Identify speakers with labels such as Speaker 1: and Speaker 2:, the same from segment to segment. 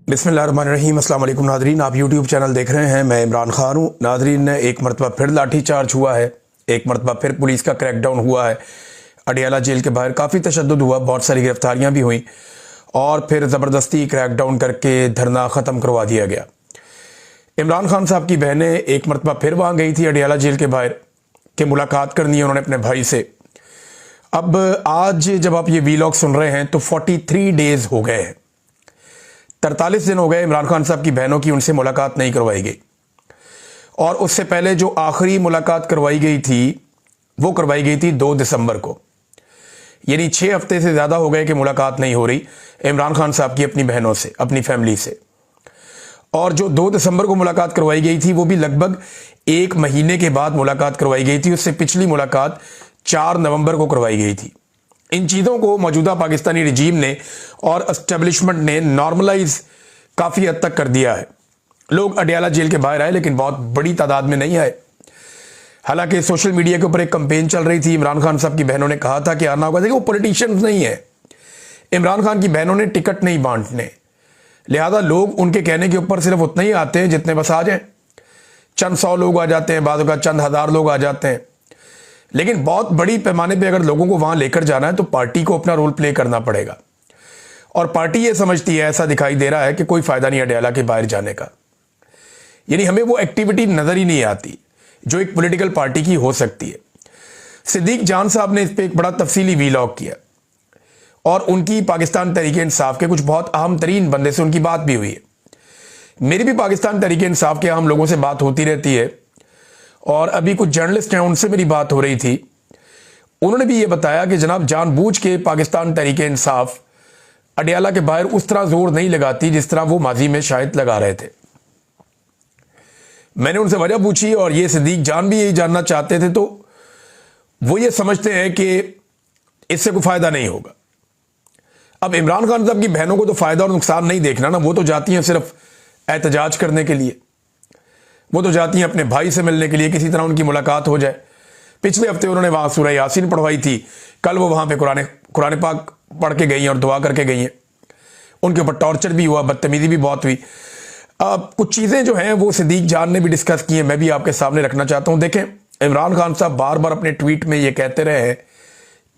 Speaker 1: बिस्मिल्लाहिर्रहमानिर्रहीम। अस्सलाम वालेकुम नादरीन, आप यूट्यूब चैनल देख रहे हैं। मैं इमरान खान हूँ। नादरीन, एक मरतबा फिर लाठी चार्ज हुआ है, एक मरतबा फिर पुलिस का क्रैकडाउन हुआ है। अडियाला जेल के बाहर काफ़ी तशद्दुद हुआ, बहुत सारी गिरफ्तारियाँ भी हुई और फिर ज़बरदस्ती क्रैकडाउन करके धरना ख़त्म करवा दिया गया। इमरान खान साहब की बहनें एक मरतबा फिर वहाँ गई थी अडियाला जेल के बाहर कि मुलाकात करनी है उन्होंने अपने भाई से। अब आज जब आप ये वीलॉग सुन रहे हैं तो 43 डेज़ हो गए हैं, 43 दिन हो गए इमरान खान साहब की बहनों की उनसे मुलाकात नहीं करवाई गई। और उससे पहले जो आखिरी मुलाकात करवाई गई थी वो करवाई गई थी 2 दिसंबर को, यानी 6 हफ्ते से ज़्यादा हो गए कि मुलाकात नहीं हो रही इमरान खान साहब की अपनी बहनों से, अपनी फैमिली से। और जो 2 दिसंबर को मुलाकात करवाई गई थी वो भी लगभग 1 महीने के बाद मुलाकात करवाई गई थी। उससे पिछली मुलाकात 4 नवंबर को करवाई गई थी। इन चीज़ों को मौजूदा पाकिस्तानी रिजीम ने और एस्टेब्लिशमेंट ने नॉर्मलाइज काफ़ी हद तक कर दिया है। लोग अडियाला जेल के बाहर आए लेकिन बहुत बड़ी तादाद में नहीं आए। हालांकि सोशल मीडिया के ऊपर एक कंपेन चल रही थी, इमरान खान साहब की बहनों ने कहा था कि आना होगा। देखिए, वो पॉलिटिशियंस नहीं है, इमरान खान की बहनों ने टिकट नहीं बांटने, लिहाजा लोग उनके कहने के ऊपर सिर्फ उतना ही आते हैं जितने बस आ जाएं। चंद 100 लोग आ जाते हैं, बाद का चंद हज़ार लोग आ जाते हैं। लेकिन बहुत बड़ी पैमाने पे अगर लोगों को वहां लेकर जाना है तो पार्टी को अपना रोल प्ले करना पड़ेगा। और पार्टी ये समझती है, ऐसा दिखाई दे रहा है, कि कोई फायदा नहीं अडियाला के बाहर जाने का, यानी हमें वो एक्टिविटी नजर ही नहीं आती जो एक पॉलिटिकल पार्टी की हो सकती है। सिद्दीक जान साहब ने इस पर एक बड़ा तफसीली वीलॉग किया और उनकी पाकिस्तान तहरीक इंसाफ के कुछ बहुत अहम तरीन बंदे से उनकी बात भी हुई है। मेरी भी पाकिस्तान तहरीक इंसाफ के अहम लोगों से बात होती रहती है और अभी कुछ जर्नलिस्ट हैं उनसे मेरी बात हो रही थी। उन्होंने भी ये बताया कि जनाब जानबूझ के पाकिस्तान तहरीक इंसाफ अडियाला के बाहर उस तरह जोर नहीं लगाती जिस तरह वो माजी में शायद लगा रहे थे। मैंने उनसे वजह पूछी और ये सिद्दीक जान भी यही जानना चाहते थे। तो वो ये समझते हैं कि इससे कोई फायदा नहीं होगा। अब इमरान खान साहब की बहनों को तो फायदा और नुकसान नहीं देखना ना, वो तो जाती हैं सिर्फ एहतजाज करने के लिए, वो तो जाती हैं अपने भाई से मिलने के लिए, किसी तरह उनकी मुलाकात हो जाए। पिछले हफ्ते उन्होंने वहां सूरह यासीन पढ़वाई थी, कल वो वहां पे कुरान पाक पढ़ के गई हैं और दुआ करके गई हैं। उनके ऊपर टॉर्चर भी हुआ, बदतमीजी भी बहुत हुई। अब कुछ चीज़ें जो हैं वो सिद्दीक जान ने भी डिस्कस की हैं, मैं भी आपके सामने रखना चाहता हूं। देखें, इमरान खान साहब बार बार अपने ट्वीट में ये कहते रहे हैं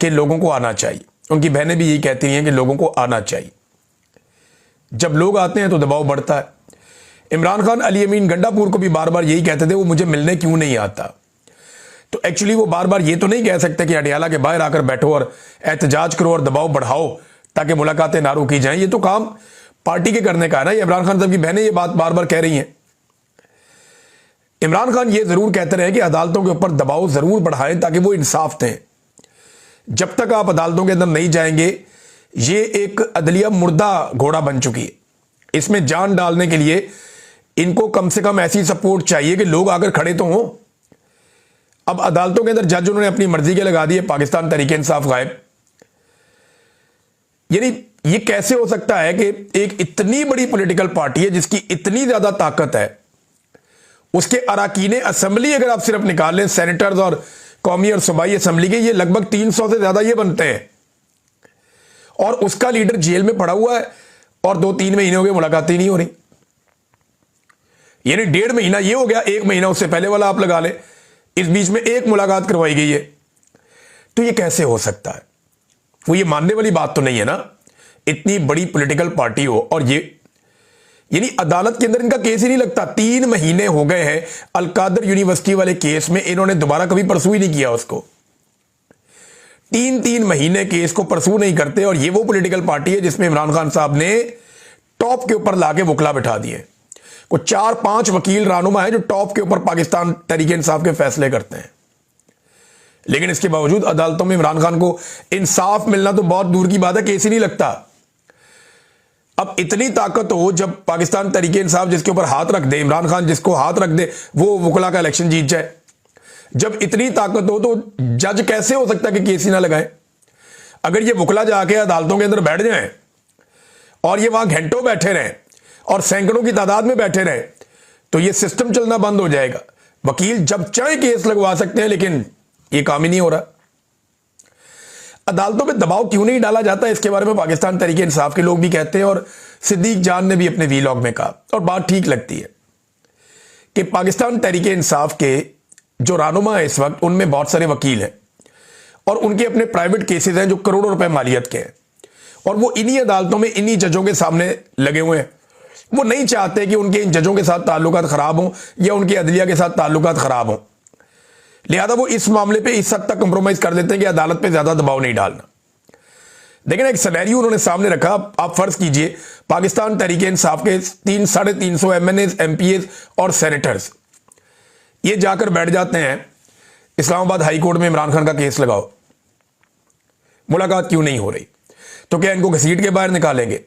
Speaker 1: कि लोगों को आना चाहिए। उनकी बहनें भी यही कहती हैं कि लोगों को आना चाहिए। जब लोग आते हैं तो दबाव बढ़ता है। इमरान खान अली अमीन गंडापुर को भी बार बार यही कहते थे वो मुझे मिलने क्यों नहीं आता। तो एक्चुअली वो बार बार ये तो नहीं कह सकते कि अडियाला के बाहर आकर बैठो और एहतजाज करो और दबाव बढ़ाओ ताकि मुलाकातें ना रोकी जाएं। ये तो काम पार्टी के करने का है ना। इमरान खान साहब की बहनें ये बात बार बार कह रही हैं। इमरान खान ये जरूर कहते रहे कि अदालतों के ऊपर दबाव जरूर बढ़ाएं ताकि वो इंसाफ दें। जब तक आप अदालतों के अंदर नहीं जाएंगे, ये एक अदलिया मुर्दा घोड़ा बन चुकी है। इसमें जान डालने के लिए इनको कम से कम ऐसी सपोर्ट चाहिए कि लोग आकर खड़े तो हों। अब अदालतों के अंदर जज उन्होंने अपनी मर्जी के लगा दिए, पाकिस्तान तहरीक इंसाफ गायब। यानी ये कैसे हो सकता है कि एक इतनी बड़ी पॉलिटिकल पार्टी है जिसकी इतनी ज्यादा ताकत है, उसके अराकीने असेंबली अगर आप सिर्फ निकाल लें, सेनेटर्स और कौमी और सूबाई असेंबली के, ये लगभग 300 से ज्यादा ये बनते हैं, और उसका लीडर जेल में पड़ा हुआ है और 2-3 महीने हो गए मुलाकातें नहीं हो रही। यानी 1.5 महीना ये हो गया, 1 महीना उससे पहले वाला आप लगा ले, इस बीच में 1 मुलाकात करवाई गई है। तो ये कैसे हो सकता है? वो ये मानने वाली बात तो नहीं है ना, इतनी बड़ी पॉलिटिकल पार्टी हो और ये, यानी अदालत के अंदर इनका केस ही नहीं लगता। 3 महीने हो गए हैं अलकादर यूनिवर्सिटी वाले केस में, इन्होंने दोबारा कभी परसू ही नहीं किया उसको। 3 महीने केस को परसू नहीं करते। और ये वो पॉलिटिकल पार्टी है जिसमें इमरान खान साहब ने टॉप के ऊपर लाके वकला बिठा दिए। कुछ 4-5 वकील रानुमा है जो टॉप के ऊपर पाकिस्तान तहरीक इंसाफ के फैसले करते हैं। लेकिन इसके बावजूद अदालतों में इमरान खान को इंसाफ मिलना तो बहुत दूर की बात है, केस ही नहीं लगता। अब इतनी ताकत हो, जब पाकिस्तान तहरीक इंसाफ जिसके ऊपर हाथ रख दे, इमरान खान जिसको हाथ रख दे, वो वकला का इलेक्शन जीत जाए। जब इतनी ताकत हो तो जज कैसे हो सकता है कि केस ही ना लगाए? अगर ये वकला जाके अदालतों के अंदर बैठ जाए और ये वहां घंटों बैठे रहें और सैकड़ों की तादाद में बैठे रहें तो ये सिस्टम चलना बंद हो जाएगा। वकील जब चाहे केस लगवा सकते हैं, लेकिन ये काम ही नहीं हो रहा। अदालतों में दबाव क्यों नहीं डाला जाता, इसके बारे में पाकिस्तान तहरीक इंसाफ के लोग भी कहते हैं और सिद्दीक जान ने भी अपने वीलॉग में कहा, और बात ठीक लगती है कि पाकिस्तान तहरीक इंसाफ के जो रहनुमा है इस वक्त, उनमें बहुत सारे वकील हैं और उनके अपने प्राइवेट केसेस हैं जो करोड़ों रुपए मालियत के हैं, और वो इन्हीं अदालतों में इन्हीं जजों के सामने लगे हुए हैं। वो नहीं चाहते कि उनके इन जजों के साथ ताल्लुकात खराब हों या उनके अदलिया के साथ ताल्लुकात खराब हों, लिहाजा वो इस मामले पे इस हद तक कंप्रोमाइज कर देते हैं कि अदालत पे ज्यादा दबाव नहीं डालना। लेकिन एक सिनेरियो उन्होंने सामने रखा। आप फर्ज कीजिए पाकिस्तान तहरीक इंसाफ के 300-350 MNAs, MPAs और सेनेटर्स ये जाकर बैठ जाते हैं इस्लामाबाद हाई कोर्ट में, इमरान खान का केस लगाओ, मुलाकात क्यों नहीं हो रही? तो क्या इनको घसीट के बाहर निकालेंगे?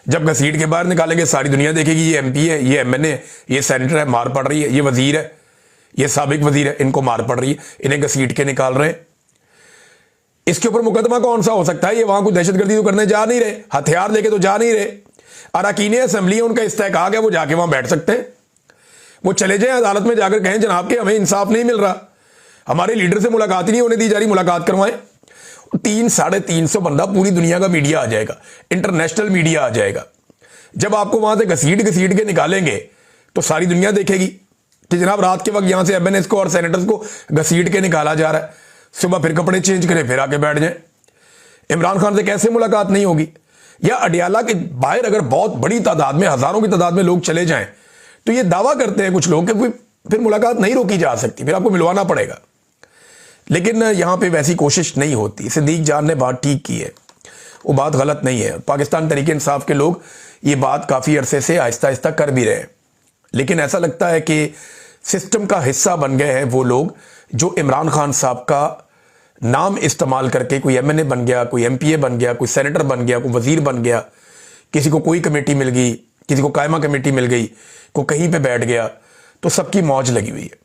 Speaker 1: जब घसीट के बाहर निकालेंगे सारी दुनिया देखेगी ये MP है, ये MNA, ये सेनेटर है, मार पड़ रही है, ये वजीर है, ये साबिक वजीर है, इनको मार पड़ रही है, इन्हें घसीट के निकाल रहे हैं। इसके ऊपर मुकदमा कौन सा हो सकता है? ये वहां कोई दहशतगर्दी तो करने जा नहीं रहे, हथियार लेके तो जा नहीं रहे। अरकान असेंबली है, उनका इस्तेहकाक है, वो जाके वहां बैठ सकते हैं। वो चले जाएं अदालत में जाकर कहें जनाब के हमें इंसाफ नहीं मिल रहा, हमारे लीडर से मुलाकात ही नहीं होने दी जा रही, मुलाकात करवाएं। 300-350 बंदा, पूरी दुनिया का मीडिया आ जाएगा, इंटरनेशनल मीडिया आ जाएगा। जब आपको वहां से घसीट के निकालेंगे तो सारी दुनिया देखेगी कि जनाब रात के वक्त यहां से MNAs को और सेनेटर्स को घसीट के निकाला जा रहा है, सुबह फिर कपड़े चेंज करें फिर आके बैठ जाए। इमरान खान से कैसे मुलाकात नहीं होगी? या अडियाला के बाहर अगर बहुत बड़ी तादाद में, हजारों की तादाद में लोग चले जाएं तो ये दावा करते हैं कुछ लोग कि फिर मुलाकात नहीं रोकी जा सकती, फिर आपको मिलवाना पड़ेगा। लेकिन यहां पे वैसी कोशिश नहीं होती। सिद्दीक जान ने बात ठीक की है, वो बात गलत नहीं है। पाकिस्तान तहरीक इंसाफ के लोग ये बात काफी अरसे से आहिस्ता आहिस्ता कर भी रहे हैं, लेकिन ऐसा लगता है कि सिस्टम का हिस्सा बन गए हैं वो लोग जो इमरान खान साहब का नाम इस्तेमाल करके कोई MNA बन गया, कोई MPA बन गया, कोई सेनेटर बन गया, कोई वजीर बन गया, किसी को कोई कमेटी मिल गई, किसी को कायमा कमेटी मिल गई, कोई कहीं पे बैठ गया, तो सबकी मौज लगी हुई है।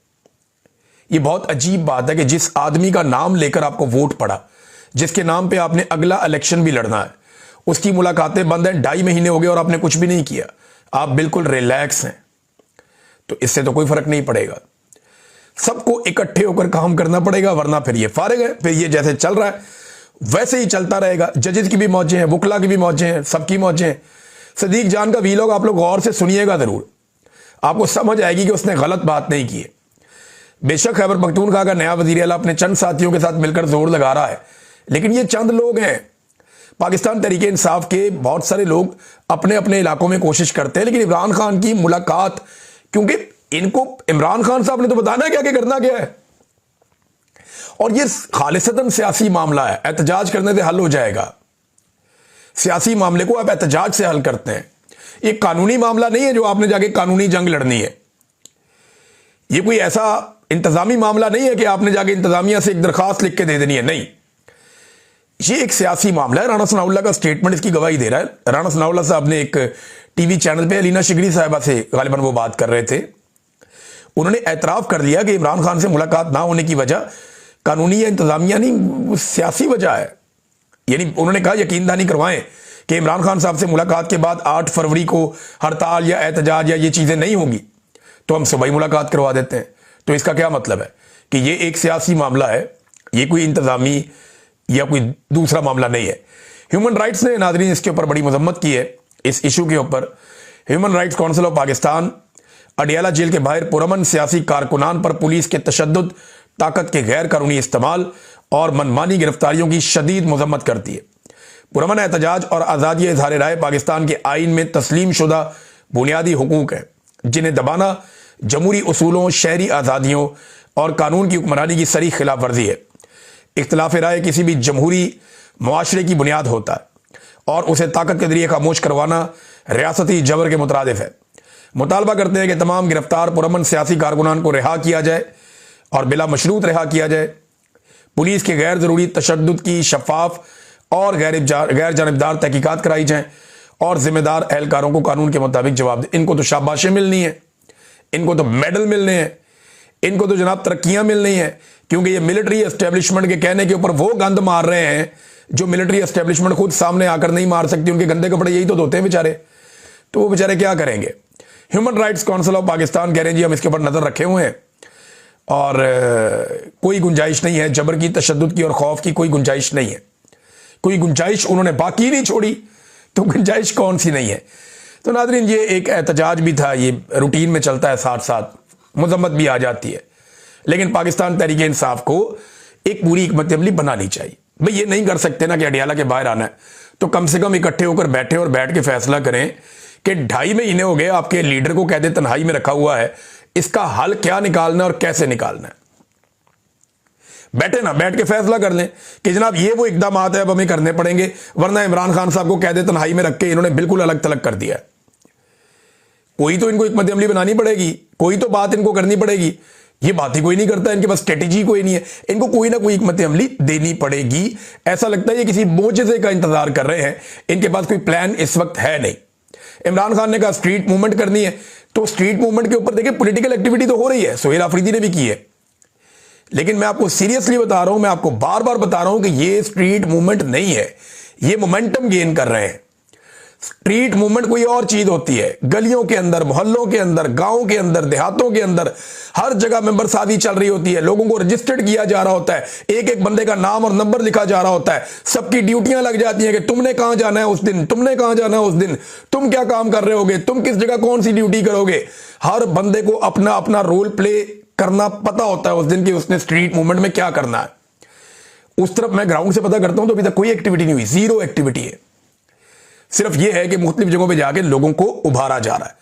Speaker 1: ये बहुत अजीब बात है कि जिस आदमी का नाम लेकर आपको वोट पड़ा, जिसके नाम पे आपने अगला इलेक्शन भी लड़ना है, उसकी मुलाकातें बंद हैं, 2.5 महीने हो गए और आपने कुछ भी नहीं किया, आप बिल्कुल रिलैक्स हैं, तो इससे तो कोई फर्क नहीं पड़ेगा। सबको इकट्ठे होकर काम करना पड़ेगा, वरना फिर ये फारिग है, फिर ये जैसे चल रहा है वैसे ही चलता रहेगा। जजेस की भी मौजें हैं, वकला की भी मौजें हैं, सबकी मौजें हैं। सिद्दीक जान का वीलॉग आप लोग गौर से सुनिएगा जरूर, आपको समझ आएगी कि उसने गलत बात नहीं की है। बेशक खैबर पख्तूनख्वा का नया वजीर आला अपने चंद साथियों के साथ मिलकर जोर लगा रहा है, लेकिन ये चंद लोग हैं। पाकिस्तान तहरीक इंसाफ के बहुत सारे लोग अपने अपने इलाकों में कोशिश करते हैं, लेकिन इमरान खान की मुलाकात, क्योंकि इनको इमरान खान साहब ने तो बताना है क्या करना क्या है, और ये खालिसतन सियासी मामला है, एहतजाज करने से हल हो जाएगा। सियासी मामले को आप एहतजाज से हल करते हैं, ये कानूनी मामला नहीं है जो आपने जाके कानूनी जंग लड़नी है। ये कोई ऐसा इंतजामी मामला नहीं है कि आपने जाके इंतजामिया से एक दरखास्त लिख के दे देनी है, नहीं, ये एक सियासी मामला है। राणा सनाउल्लाह का स्टेटमेंट इसकी गवाही दे रहा है। राणा सनाउल्लाह साहब ने एक टीवी चैनल पे अलीना शिगरी साहिबा से गालिबन वो बात कर रहे थे, उन्होंने एतराफ कर लिया कि इमरान खान से मुलाकात ना होने की वजह कानूनी या इंतजामिया नहीं, सियासी वजह है। यानी उन्होंने कहा यकीन दहानी करवाएं कि इमरान खान साहब से मुलाकात के बाद 8 फरवरी को हड़ताल या एहतजाज या ये चीजें नहीं होंगी, तो हम सुबह ही मुलाकात करवा देते हैं। तो इसका क्या मतलब है कि ये एक सियासी मामला है, ये कोई इंतजामी या कोई दूसरा मामला नहीं है। ह्यूमन राइट्स ने नाज़रीन इसके ऊपर बड़ी मजम्मत की है, इस इशू के ऊपर। Human rights council of Pakistan Adiala jail के बाहर पुरअमन सियासी कारकुनान पर पुलिस के तशद्दुद, ताकत के गैर कानूनी इस्तेमाल और मनमानी गिरफ्तारियों की शदीद मजम्मत करती है। पुरअमन एहतजाज और आज़ादी इज़हार राय पाकिस्तान के आइन में तस्लीम शुदा बुनियादी हुकूक हैं, जिन्हें दबाना जमहूरी उसूलों, शहरी आज़ादियों और कानून की हुक्मरानी की सरी खिलाफ वर्जी है। इख्तिलाफ राय किसी भी जमहूरी मुआशरे की बुनियाद होता है और उसे ताकत के जरिए खामोश करवाना रियासती जबर के मुतरादिफ है। मुतालबा करते हैं कि तमाम गिरफ्तार पुरअमन सियासी कारकुनान को रिहा किया जाए और बिला मशरूत रिहा किया जाए। पुलिस के गैर ज़रूरी तशद्दुद की शफाफ और गैर जानिबदार तहकीकात कराई जाएँ और जिम्मेदार एहलकारों को कानून के मुताबिक जवाब दें। इनको तो शाबाशें मिलनी है, इनको तो मेडल मिलने हैं, इनको तो जनाब तरक्कियां मिलनी है, क्योंकि ये मिलिट्री एस्टेब्लिशमेंट के कहने के ऊपर वो गंद मार रहे हैं जो मिलिट्री एस्टेब्लिशमेंट खुद सामने आकर नहीं मार सकती। उनके गंदे कपड़े यही तो धोते हैं बेचारे, तो वो बेचारे क्या करेंगे। Human rights council of Pakistan कह रहे हैं जी हम इसके ऊपर नजर रखे हुए हैं और कोई गुंजाइश नहीं है, जबर की, तशद्दुद की और खौफ की कोई गुंजाइश नहीं है। कोई गुंजाइश उन्होंने बाकी नहीं छोड़ी, तो गुंजाइश कौन सी नहीं है। तो नाज़रीन, ये एक एहतजाज भी था, ये रूटीन में चलता है, साथ साथ मजम्मत भी आ जाती है। लेकिन पाकिस्तान तहरीक इंसाफ को एक पूरी हिकमत अमली बनानी चाहिए। भाई ये नहीं कर सकते ना कि अडियाला के बाहर आना है तो कम से कम इकट्ठे होकर बैठे और बैठ के फैसला करें कि 2.5 महीने हो गए आपके लीडर को कहते तन्हाई में रखा हुआ है, इसका हल क्या निकालना और कैसे निकालना है। बैठे ना, बैठ के फैसला कर लें कि जनाब ये वो इकदाम है अब हमें करने पड़ेंगे, वरना इमरान खान साहब को कहते तन्हाई में रख के इन्होंने बिल्कुल अलग थलग कर दिया है। कोई तो इनको हिकमत अमली बनानी पड़ेगी, कोई तो बात इनको करनी पड़ेगी। ये बात ही कोई नहीं करता, इनके पास स्ट्रेटेजी कोई नहीं है, इनको कोई ना कोई हिकमत अमली देनी पड़ेगी। ऐसा लगता है ये किसी मोजज़े का इंतजार कर रहे हैं, इनके पास कोई प्लान इस वक्त है नहीं। इमरान खान ने कहा स्ट्रीट मूवमेंट करनी है, तो स्ट्रीट मूवमेंट के ऊपर देखिए पॉलिटिकल एक्टिविटी तो हो रही है, सोहेल आफरीदी ने भी की है। लेकिन मैं आपको सीरियसली बता रहा हूं, मैं आपको बार बार बता रहा हूं कि ये स्ट्रीट मूवमेंट नहीं है, ये मोमेंटम गेन कर रहे हैं। स्ट्रीट मूवमेंट कोई और चीज होती है, गलियों के अंदर, मोहल्लों के अंदर, गांवों के अंदर, देहातों के अंदर हर जगह मेंबर साजी चल रही होती है, लोगों को रजिस्टर्ड किया जा रहा होता है, एक एक बंदे का नाम और नंबर लिखा जा रहा होता है, सबकी ड्यूटियां लग जाती हैं कि तुमने कहां जाना है उस दिन, तुमने कहां जाना है उस दिन, तुम क्या काम कर रहे होगे, तुम किस जगह कौन सी ड्यूटी करोगे। हर बंदे को अपना अपना रोल प्ले करना पता होता है उस दिन की उसने स्ट्रीट मूवमेंट में क्या करना है। उस तरफ मैं ग्राउंड से पता करता हूं तो अभी तक कोई एक्टिविटी नहीं हुई, जीरो एक्टिविटी है। सिर्फ यह है कि मुख्तलिफ जगहों पे जाके लोगों को उभारा जा रहा है,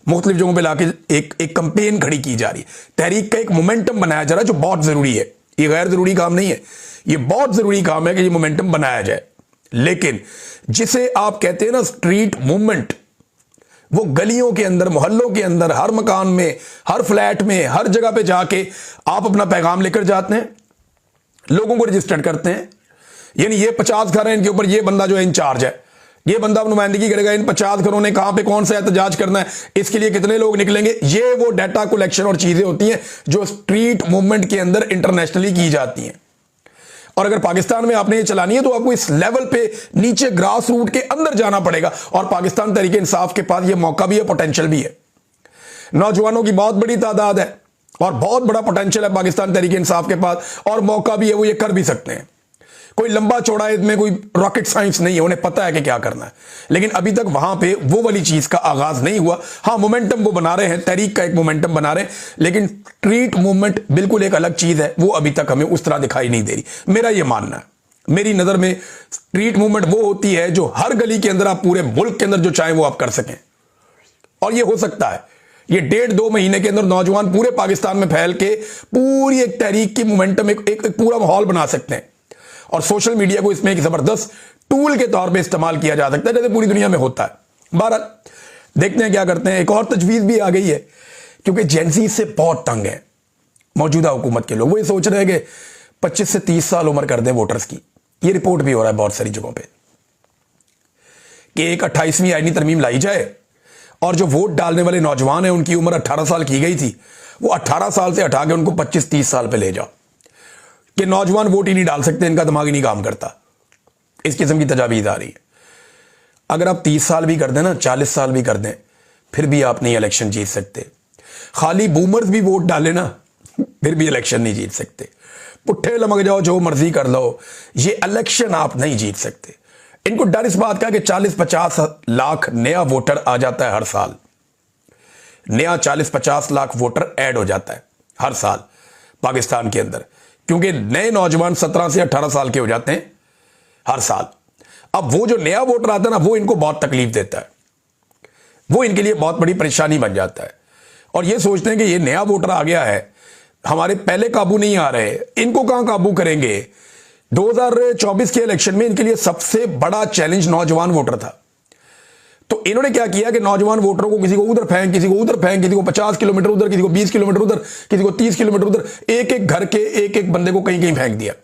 Speaker 1: मुख्तलिफ जगहों पे लाके एक कंपेन खड़ी की जा रही है, तहरीक का एक मोमेंटम बनाया जा रहा है जो बहुत जरूरी है। ये गैर जरूरी काम नहीं है, ये बहुत जरूरी काम है कि ये मोमेंटम बनाया जाए। लेकिन जिसे आप कहते हैं ना स्ट्रीट मूवमेंट, वो गलियों के अंदर, मोहल्लों के अंदर, हर मकान में, हर फ्लैट में, हर जगह पे जाके आप अपना पैगाम लेकर जाते हैं, लोगों को रजिस्टर्ड करते हैं। यानी ये 50 घर हैं, इनके ऊपर ये बंदा जो है इंचार्ज है, ये बंदा अब नुमाइंदगी करेगा, इन 50 घरों ने कहां पे कौन सा एहतजाज करना है, इसके लिए कितने लोग निकलेंगे। ये वो डाटा कलेक्शन और चीजें होती हैं जो स्ट्रीट मूवमेंट के अंदर इंटरनेशनली की जाती हैं। और अगर पाकिस्तान में आपने ये चलानी है तो आपको इस लेवल पे नीचे ग्रास रूट के अंदर जाना पड़ेगा। और पाकिस्तान तहरीक इंसाफ के पास ये मौका भी है, पोटेंशियल भी है, नौजवानों की बहुत बड़ी तादाद है और बहुत बड़ा पोटेंशियल है पाकिस्तान तहरीक इंसाफ के पास, और मौका भी है, वो ये कर भी सकते हैं। कोई लंबा चौड़ा इसमें कोई रॉकेट साइंस नहीं है, उन्हें पता है कि क्या करना है। लेकिन अभी तक वहां पे वो वाली चीज का आगाज नहीं हुआ। हाँ, मोमेंटम वो बना रहे हैं, तहरीक का एक मोमेंटम बना रहे हैं, लेकिन स्ट्रीट मूवमेंट बिल्कुल एक अलग चीज है, वो अभी तक हमें उस तरह दिखाई नहीं दे रही। मेरा ये मानना है, मेरी नजर में स्ट्रीट मूवमेंट वो होती है जो हर गली के अंदर आप पूरे मुल्क के अंदर जो चाहें वो आप कर सकें। और ये हो सकता है, ये 1.5-2 महीने के अंदर नौजवान पूरे पाकिस्तान में फैल के पूरी एक तहरीक की मोमेंटम एक पूरा माहौल बना सकते हैं। और सोशल मीडिया को इसमें एक जबरदस्त टूल के तौर पे इस्तेमाल किया जा सकता है, जैसे पूरी दुनिया में होता है। बहरहाल देखते हैं क्या करते हैं। एक और तजवीज भी आ गई है, क्योंकि जेंजी से बहुत तंग है मौजूदा हुकूमत के लोग। वो ये सोच रहे हैं कि 25 से 30 साल उम्र कर दें वोटर्स की। ये रिपोर्ट भी हो रहा है बहुत सारी जगहों पर कि एक 28वीं आईनी तरमीम लाई जाए और जो वोट डालने वाले नौजवान हैं उनकी उम्र 18 साल की गई थी, वो 18 साल से हटा के उनको 25-30 साल पे ले जाओ कि नौजवान वोट ही नहीं डाल सकते, इनका दिमाग ही नहीं काम करता। इस किस्म की तजावीज़ आ रही है। अगर आप 30 साल भी कर दें ना, 40 साल भी कर दें, फिर भी आप नहीं इलेक्शन जीत सकते। खाली बूमर्स भी वोट डाले ना, फिर भी इलेक्शन नहीं जीत सकते। पुट्ठे लमक जाओ, जो मर्जी कर लो, ये इलेक्शन आप नहीं जीत सकते। इनको डर इस बात का कि 40-50 लाख नया वोटर आ जाता है हर साल, नया 40-50 लाख वोटर ऐड हो जाता है हर साल पाकिस्तान के अंदर, क्योंकि नए नौजवान 17 से 18 साल के हो जाते हैं हर साल। अब वो जो नया वोटर आता है ना, वो इनको बहुत तकलीफ देता है, वो इनके लिए बहुत बड़ी परेशानी बन जाता है। और ये सोचते हैं कि ये नया वोटर आ गया है, हमारे पहले काबू नहीं आ रहे, इनको कहां काबू करेंगे। 2024 के इलेक्शन में इनके लिए सबसे बड़ा चैलेंज नौजवान वोटर था। तो इन्होंने क्या किया कि नौजवान वोटरों को किसी को उधर फेंक, किसी को उधर फेंक, किसी को 50 किलोमीटर उधर, किसी को 20 किलोमीटर उधर, किसी को 30 किलोमीटर उधर, एक एक घर के एक एक बंदे को कहीं कहीं फेंक दिया।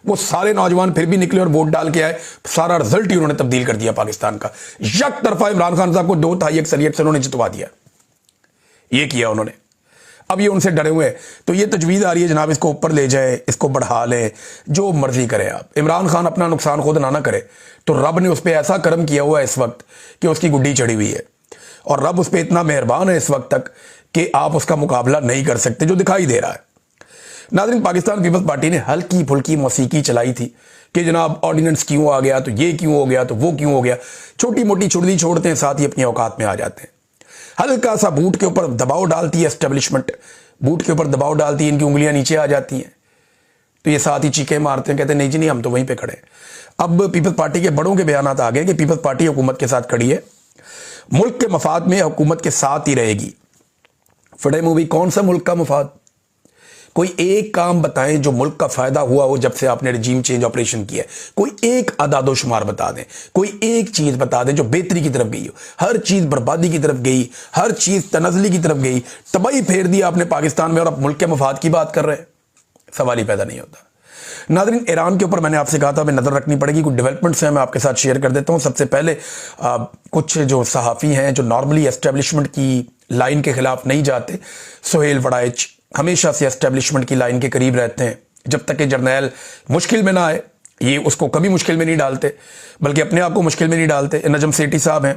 Speaker 1: वो सारे नौजवान फिर भी निकले और वोट डाल के आए। सारा रिजल्ट ही उन्होंने तब्दील कर दिया पाकिस्तान का। यक तरफा इमरान खान साहब को 2/3 अक्सरियत से उन्होंने जितवा दिया। ये किया उन्होंने। अब ये उनसे डरे हुए हैं, तो ये तजवीज़ आ रही है जनाब इसको ऊपर ले जाए, इसको बढ़ा लें, जो मर्जी करें आप। इमरान खान अपना नुकसान खुद ना करे, तो रब ने उस पर ऐसा करम किया हुआ है इस वक्त कि उसकी गुड्डी चढ़ी हुई है, और रब उस पर इतना मेहरबान है इस वक्त तक कि आप उसका मुकाबला नहीं कर सकते, जो दिखाई दे रहा है। नाज़रीन, पाकिस्तान पीपल्स पार्टी ने हल्की फुल्की मौसीकी चलाई थी कि जनाब ऑर्डिनेंस क्यों आ गया, तो ये क्यों हो गया, तो वो क्यों हो गया। छोटी मोटी चुड़दी छोड़ते हैं, साथ ही अपनी औकात में आ जाते हैं। हल्का सा बूट के ऊपर दबाव डालती है एस्टेब्लिशमेंट, बूट के ऊपर दबाव डालती है, इनकी उंगलियां नीचे आ जाती हैं, तो ये साथ ही चीखें मारते हैं, कहते हैं नहीं जी नहीं, हम तो वहीं पे खड़े हैं। अब पीपल्स पार्टी के बड़ों के बयान आ गए कि पीपल्स पार्टी हुकूमत के साथ खड़ी है, मुल्क के मफाद में हुकूमत के साथ ही रहेगी। फटे मूवी, कौन सा मुल्क का मफाद? कोई एक काम बताएं जो मुल्क का फायदा हुआ हो जब से आपने रिजीम चेंज ऑपरेशन किया है। कोई एक आदादोशुमार बता दें, कोई एक चीज बता दें जो बेहतरी की तरफ गई हो। हर चीज बर्बादी की तरफ गई, हर चीज तनज़ली की तरफ गई, तबाही फेर दी आपने पाकिस्तान में, और आप मुल्क के मफाद की बात कर रहे हैं। सवाल ही पैदा नहीं होता। नाज़रीन, ईरान के ऊपर मैंने आपसे कहा था हमें नजर रखनी पड़ेगी। कुछ डेवलपमेंट्स हैं, मैं आपके साथ शेयर कर देता हूं। सबसे पहले कुछ जो सहाफ़ी हैं जो नॉर्मली एस्टेब्लिशमेंट की लाइन के खिलाफ नहीं जाते, सुहेल वड़ाइच हमेशा से एस्टेब्लिशमेंट की लाइन के करीब रहते हैं। जब तक कि जर्नैल मुश्किल में ना आए, ये उसको कभी मुश्किल में नहीं डालते, बल्कि अपने आप को मुश्किल में नहीं डालते। नजम सेठी साहब हैं,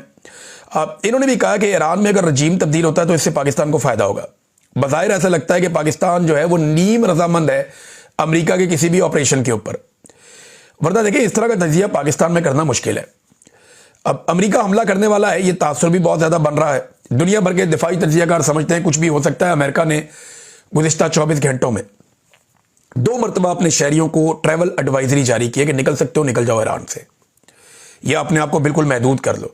Speaker 1: इन्होंने भी कहा कि ईरान में अगर रजीम तब्दील होता है तो इससे पाकिस्तान को फायदा होगा। बज़ाहिर ऐसा लगता है कि पाकिस्तान जो है वो नीम रजामंद है अमेरिका के किसी भी ऑपरेशन के ऊपर, वरना देखिए इस तरह का तजिया पाकिस्तान में करना मुश्किल है। अब अमेरिका हमला करने वाला है, ये तासुर भी बहुत ज्यादा बन रहा है। दुनिया भर के दिफाई तजियाकार समझते हैं कुछ भी हो सकता है। अमेरिका ने गुज़िश्ता 24 घंटों में 2 मरतबा अपने शहरियों को ट्रैवल एडवाइजरी जारी की है कि निकल सकते हो, निकल जाओ ईरान से, या अपने आप को बिल्कुल महदूद कर लो।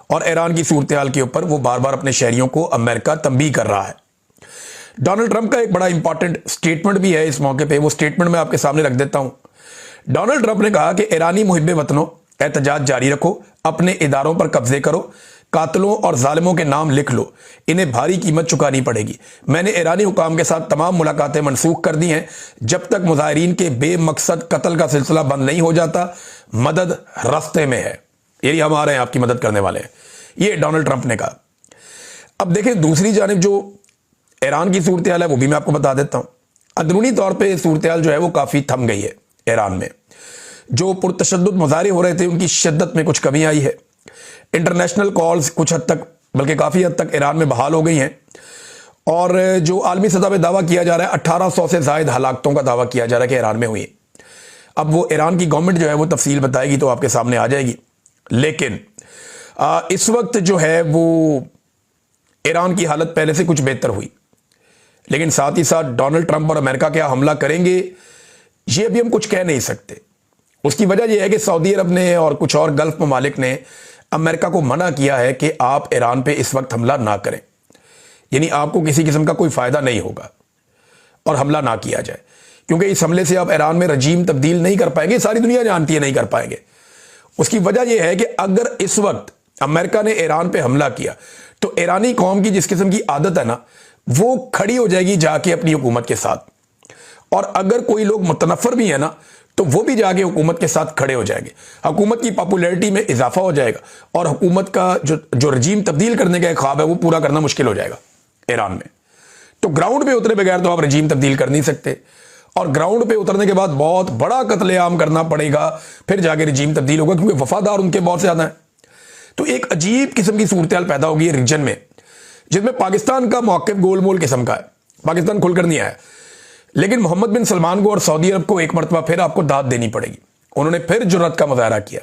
Speaker 1: और ईरान की सूरत हाल के ऊपर वो बार बार अपने शहरियों को अमेरिका तंबीह कर रहा है। डोनाल्ड ट्रंप का एक बड़ा इंपॉर्टेंट स्टेटमेंट भी है इस मौके पे, वो स्टेटमेंट मैं आपके सामने रख देता हूं। डोनाल्ड ट्रंप ने कहा कि ईरानी मुहिब्बे वतनों, एहतजाज जारी रखो, अपने इदारों पर कब्जे करो, कातलों और जालिमों के नाम लिख लो, इन्हें भारी कीमत चुकानी पड़ेगी। मैंने ईरानी हुकाम के साथ तमाम मुलाकातें मनसूख कर दी हैं। जब तक मुजाहिरीन के बेमकसद कत्ल का सिलसिला बंद नहीं हो जाता, मदद रास्ते में है। ये हम आ रहे हैं, आपकी मदद करने वाले हैं, ये डोनाल्ड ट्रंप ने कहा। अब देखें, दूसरी जानिब जो ईरान की सूरत हाल है वो भी मैं आपको बता देता हूं। अंदरूनी तौर पे सूरत हाल जो है वो काफी थम गई है ईरान में। जो पुरतशद्दुद मुजाहरे हो रहे थे उनकी शिद्दत में कुछ कमी आई है। इंटरनेशनल कॉल्स कुछ हद तक, बल्कि काफी हद तक ईरान में बहाल हो गई हैं। और जो आलमी सतह पर दावा किया जा रहा है, 1800 से जायद हलाकतों का दावा किया जा रहा है कि ईरान में हुई। अब वो ईरान की गवर्नमेंट जो है वो तफसील बताएगी तो आपके सामने आ जाएगी। लेकिन इस वक्त जो है वो ईरान की हालत पहले से कुछ बेहतर हुई। लेकिन साथ ही साथ डोनाल्ड ट्रंप और अमेरिका क्या हमला करेंगे, ये अभी हम कुछ कह नहीं सकते। उसकी वजह यह है कि सऊदी अरब ने और कुछ और गल्फ ममालिक ने अमेरिका को मना किया है कि आप ईरान पे इस वक्त हमला ना करें, यानी आपको किसी किस्म का कोई फायदा नहीं होगा और हमला ना किया जाए, क्योंकि इस हमले से आप ईरान में रजीम तब्दील नहीं कर पाएंगे। सारी दुनिया जानती है नहीं कर पाएंगे। उसकी वजह यह है कि अगर इस वक्त अमेरिका ने ईरान पे हमला किया तो ईरानी कौम की जिस किस्म की आदत है ना, वो खड़ी हो जाएगी जाके अपनी हुकूमत के साथ। और अगर कोई लोग मुतनफर भी है ना, तो वो भी जाके हुकूमत के साथ खड़े हो जाएंगे। हुकूमत की पॉपुलैरिटी में इजाफा हो जाएगा और हुकूमत का जो रजीम तब्दील करने का ख्वाब है वो पूरा करना मुश्किल हो जाएगा ईरान में। तो ग्राउंड पे उतरे बगैर तो आप रजीम तब्दील कर नहीं सकते, और ग्राउंड पे उतरने के बाद बहुत बड़ा कत्लेआम करना पड़ेगा, फिर जाके रजीम तब्दील होगा, क्योंकि वफादार उनके बहुत ज्यादा है। तो एक अजीब किस्म की सूरत हाल पैदा होगी रीजन में, जिसमें पाकिस्तान का मौक़िफ़ गोलमोल किस्म का है। पाकिस्तान खुलकर नहीं आया, लेकिन मोहम्मद बिन सलमान को और सऊदी अरब को एक मरतबा फिर आपको दाद देनी पड़ेगी। उन्होंने फिर जुर्रत का मुजाहरा किया।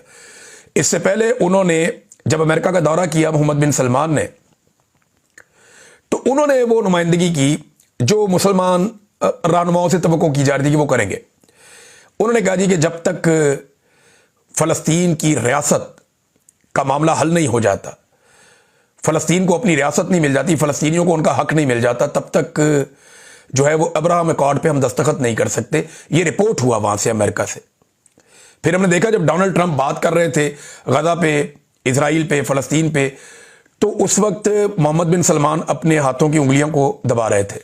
Speaker 1: इससे पहले उन्होंने जब अमेरिका का दौरा किया मोहम्मद बिन सलमान ने, तो उन्होंने वो नुमाइंदगी की जो मुसलमान रहनुमाओं से तवक्को की जा रही थी कि वो करेंगे। उन्होंने कहा जी कि जब तक फलस्तीन की रियासत का मामला हल नहीं हो जाता, फलस्तीन को अपनी रियासत नहीं मिल जाती, फलस्तीनियों को उनका हक नहीं मिल जाता, तब तक जो है वो अब्राहम अकॉर्ड पे हम दस्तखत नहीं कर सकते। ये रिपोर्ट हुआ वहां से अमेरिका से। फिर हमने देखा जब डोनाल्ड ट्रंप बात कर रहे थे गजा पे, इजराइल पे, फलस्तीन पे, तो उस वक्त मोहम्मद बिन सलमान अपने हाथों की उंगलियों को दबा रहे थे।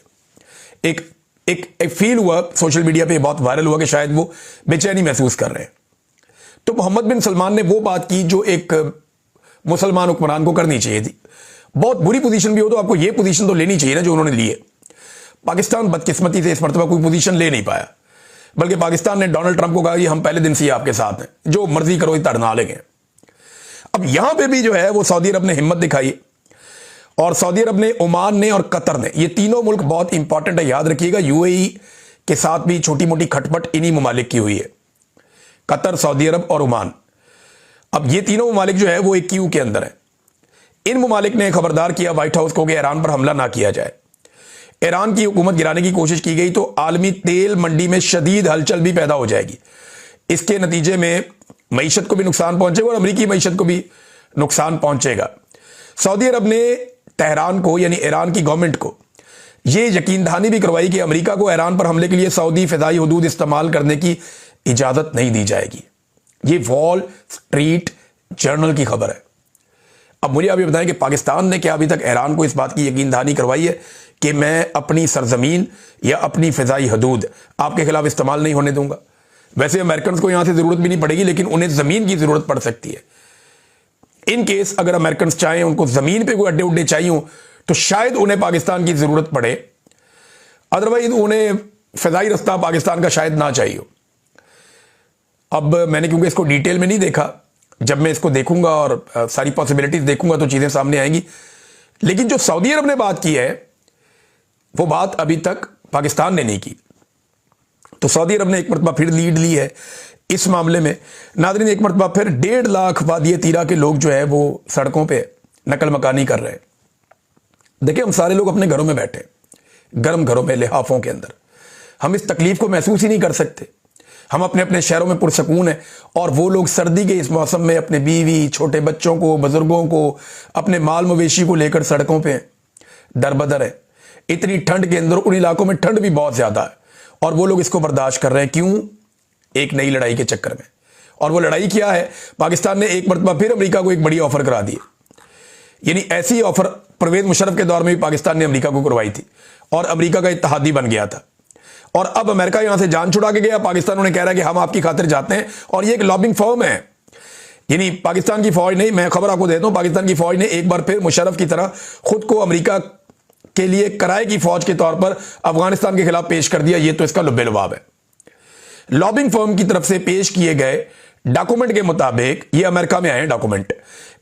Speaker 1: एक एक एक फील हुआ सोशल मीडिया पे, बहुत वायरल हुआ कि शायद वो बेचैनी महसूस कर रहे हैं। तो मोहम्मद बिन सलमान ने वो बात की जो एक मुसलमान हुक्मरान को करनी चाहिए थी। बहुत बुरी पोजीशन भी हो तो आपको ये पोजीशन तो लेनी चाहिए ना जो उन्होंने ली है। पाकिस्तान बदकिस्मती से इस मरतबा कोई पोजीशन ले नहीं पाया, बल्कि पाकिस्तान ने डोनाल्ड ट्रंप को कहा कि हम पहले दिन से ही आपके साथ हैं, जो मर्जी करो धरना लेंगे। अब यहां पे भी जो है वो सऊदी अरब ने हिम्मत दिखाई, और सऊदी अरब ने, ओमान ने और कतर ने, ये तीनों मुल्क बहुत इंपॉर्टेंट है, याद रखिएगा। यूएई के साथ भी छोटी मोटी खटपट इन्हीं ममालिक की हुई है, कतर, सऊदी अरब और ओमान। अब ये तीनों ममालिक जो है वो एक क्यू के अंदर है। इन ममालिक ने खबरदार किया व्हाइट हाउस को कि ईरान पर हमला ना किया जाए। ईरान की हुकूमत गिराने की कोशिश की गई तो आलमी तेल मंडी में शदीद हलचल भी पैदा हो जाएगी। इसके नतीजे में मईशत को भी नुकसान पहुंचेगा और अमरीकी मईशत को भी नुकसान पहुंचेगा। सऊदी अरब ने तेहरान को यानी ईरान की गवर्नमेंट को यह यकीन दहानी भी करवाई कि अमेरिका को ईरान पर हमले के लिए सऊदी फिदाई हुदूद इस्तेमाल करने की इजाजत नहीं दी जाएगी। यह वॉल स्ट्रीट जर्नल की खबर है। अब मुझे अभी बताएं कि पाकिस्तान ने क्या अभी तक ईरान को इस बात की यकीन दहानी करवाई है कि मैं अपनी सरजमीन या अपनी फिजाई हदूद आपके खिलाफ इस्तेमाल नहीं होने दूंगा। वैसे अमेरिकन को यहां से जरूरत भी नहीं पड़ेगी, लेकिन उन्हें जमीन की जरूरत पड़ सकती है। इन केस अगर अमेरिकन चाहें, उनको जमीन पे कोई अड्डे उड्डे चाहिए हो, तो शायद उन्हें पाकिस्तान की जरूरत पड़े, अदरवाइज उन्हें फिजाई रास्ता पाकिस्तान का शायद ना चाहिए। अब मैंने क्योंकि इसको डिटेल में नहीं देखा, जब मैं इसको देखूंगा और सारी पॉसिबिलिटीज देखूंगा तो चीजें सामने आएंगी। लेकिन जो सऊदी अरब ने बात की है वो बात अभी तक पाकिस्तान ने नहीं की। तो सऊदी अरब ने एक मरतबा फिर लीड ली है इस मामले में। नाज़रीन, एक मरतबा फिर 1.5 लाख वादिय तीरा के लोग जो है वो सड़कों पे नकल मकानी कर रहे हैं। देखिए, हम सारे लोग अपने घरों में बैठे, गर्म घरों में, लिहाफों के अंदर, हम इस तकलीफ को महसूस ही नहीं कर सकते। हम अपने अपने शहरों में पुरसकून है, और वो लोग सर्दी के इस मौसम में अपने बीवी, छोटे बच्चों को, बुजुर्गों को, अपने माल मवेशी को लेकर सड़कों पे दरबदर है। इतनी ठंड के अंदर उन इलाकों में ठंड भी बहुत ज्यादा है, और वो लोग इसको बर्दाश्त कर रहे हैं। क्यों? एक नई लड़ाई के चक्कर में। और वो लड़ाई क्या है? पाकिस्तान ने एक मरतबा फिर अमेरिका को एक बड़ी ऑफर करा दी। यानी ऐसी ऑफर परवेज मुशर्रफ के दौर में भी पाकिस्तान ने अमेरिका को करवाई थी, और अमेरिका का इत्तेहादी बन गया था। और अब अमेरिका यहां से जान छुड़ा के गया, पाकिस्तान उन्हें कह रहा है कि हम आपकी खातिर जाते हैं। और ये एक लॉबिंग फर्म है, यानी पाकिस्तान की फौज नहीं, मैं खबर आपको देता हूं, पाकिस्तान की फौज ने एक बार फिर मुशर्रफ की तरह खुद को अमेरिका के लिए किराए की फौज के तौर पर अफगानिस्तान के खिलाफ पेश कर दिया। ये तो इसका लुब्बे-लुबाब है। लॉबिंग फर्म की तरफ से पेश किए गए डॉक्यूमेंट के मुताबिक, ये अमेरिका में आए डॉक्यूमेंट,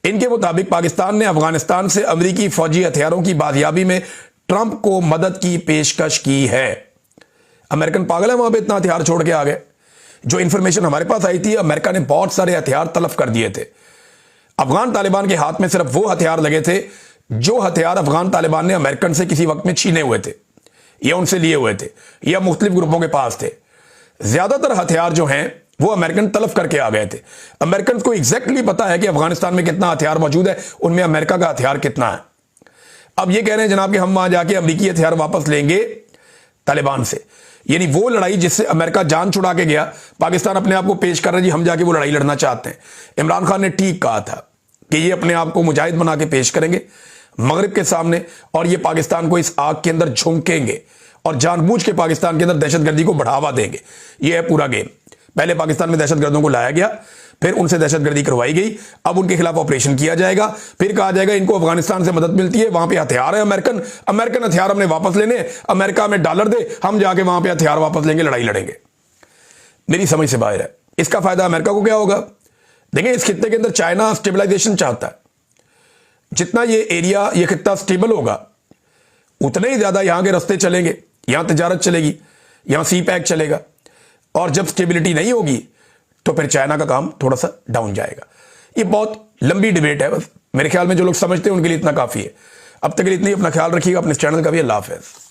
Speaker 1: इनके मुताबिक पाकिस्तान ने अफगानिस्तान से अमेरिकी फौजी हथियारों की बाजियाबी में ट्रंप को मदद की पेशकश की है। अमेरिकन पागल है, वहां पे इतना हथियार छोड़ के आ गए। जो इंफॉर्मेशन हमारे पास आई थी, अमेरिका ने बहुत सारे हथियार तलफ कर दिए थे। अफगान तालिबान के हाथ में सिर्फ वो हथियार लगे थे जो हथियार अफगान तालिबान ने अमेरिकन से किसी वक्त में छीने हुए थे, या उनसे लिए हुए थे, या मुख्तलिफ ग्रुपों के पास थे। ज्यादातर हथियार जो हैं वो अमेरिकन तलफ करके आ गए थे। अमेरिकन को एग्जैक्टली पता है कि अफगानिस्तान में कितना हथियार मौजूद है, उनमें अमेरिका का हथियार कितना है। अब ये कह रहे हैं जनाब कि हम वहां जाके अमेरिकी हथियार वापस लेंगे तालिबान से। यानी वो लड़ाई जिससे अमेरिका जान छुड़ा के गया, पाकिस्तान अपने आप को पेश कर रहा है जी हम जाके वो लड़ाई लड़ना चाहते हैं। इमरान खान ने ठीक कहा था कि ये अपने आप को मुजाहिद बना के पेश करेंगे मगरिब के सामने, और ये पाकिस्तान को इस आग के अंदर झोंकेंगे और जानबूझ के पाकिस्तान के अंदर दहशतगर्दी को बढ़ावा देंगे। ये है पूरा गेम। पहले पाकिस्तान में दहशतगर्दों को लाया गया, फिर उनसे दहशतगर्दी करवाई गई, अब उनके खिलाफ ऑपरेशन किया जाएगा, फिर कहा जाएगा इनको अफगानिस्तान से मदद मिलती है, वहां पे हथियार है अमेरिकन हथियार हमने वापस लेने, अमेरिका में डॉलर दे, हम जाके वहां पे हथियार वापस लेंगे, लड़ाई लड़ेंगे। मेरी समझ से बाहर है। इसका फायदा अमेरिका को क्या होगा? देखिए, इस खित्ते के अंदर चाइना स्टेबलाइजेशन चाहता है। जितना ये एरिया, ये खित्ता स्टेबल होगा, उतने ही ज्यादा यहां के रास्ते चलेंगे, यहां तजारत चलेगी, यहां सी पैक चलेगा। और जब स्टेबिलिटी नहीं होगी तो फिर चाइना का काम थोड़ा सा डाउन जाएगा। ये बहुत लंबी डिबेट है, बस मेरे ख्याल में जो लोग समझते हैं उनके लिए इतना काफी है। अब तक के लिए इतना ही। अपना ख्याल रखिएगा, अपने चैनल का भी। अल्लाह हाफ़िज़।